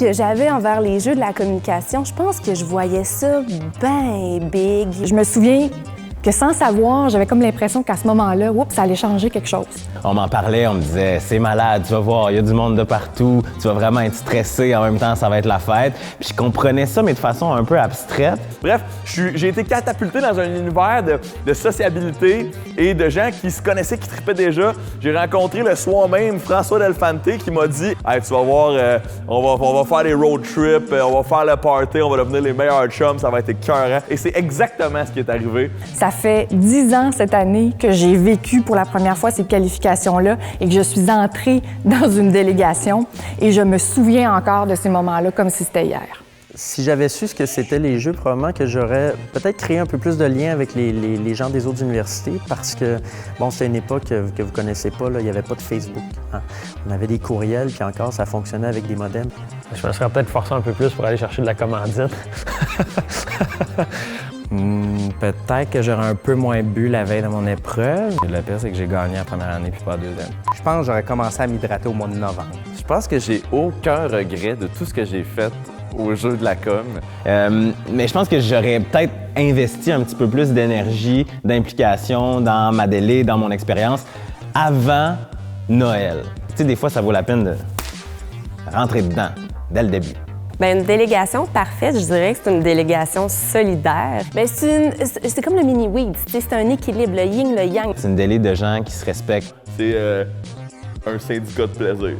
que j'avais envers les jeux de la communication, je pense que je voyais ça bien big. Je me souviens que sans savoir, j'avais comme l'impression qu'à ce moment-là, oups, ça allait changer quelque chose. On m'en parlait, on me disait « c'est malade, tu vas voir, il y a du monde de partout, tu vas vraiment être stressé, en même temps ça va être la fête ». Puis je comprenais ça, mais de façon un peu abstraite. Bref, j'ai été catapulté dans un univers de sociabilité et de gens qui se connaissaient, qui trippaient déjà. J'ai rencontré le soir même François Delphante qui m'a dit « Hey, tu vas voir, on va faire des road trips, on va faire le party, on va devenir les meilleurs chums, ça va être écœurant ». Et c'est exactement ce qui est arrivé. Ça fait 10 ans cette année que j'ai vécu pour la première fois ces qualifications-là et que je suis entrée dans une délégation et je me souviens encore de ces moments-là comme si c'était hier. Si j'avais su ce que c'était les Jeux, probablement que j'aurais peut-être créé un peu plus de liens avec les gens des autres universités parce que, bon, c'était une époque que vous connaissez pas, là, il n'y avait pas de Facebook. Hein. On avait des courriels, puis encore, ça fonctionnait avec des modems. Je me serais peut-être forcé un peu plus pour aller chercher de la commandite. Peut-être que j'aurais un peu moins bu la veille de mon épreuve. Le pire, c'est que j'ai gagné la première année puis pas la deuxième. Je pense que j'aurais commencé à m'hydrater au mois de novembre. Je pense que j'ai aucun regret de tout ce que j'ai fait au jeu de la com. Mais je pense que j'aurais peut-être investi un petit peu plus d'énergie, d'implication dans ma délai, dans mon expérience, avant Noël. Tu sais, des fois, ça vaut la peine de rentrer dedans, dès le début. Bien, une délégation parfaite, je dirais que c'est une délégation solidaire. Bien, c'est comme le mini-weed, c'est un équilibre, le yin, le yang. C'est une délai de gens qui se respectent. C'est un syndicat de plaisir.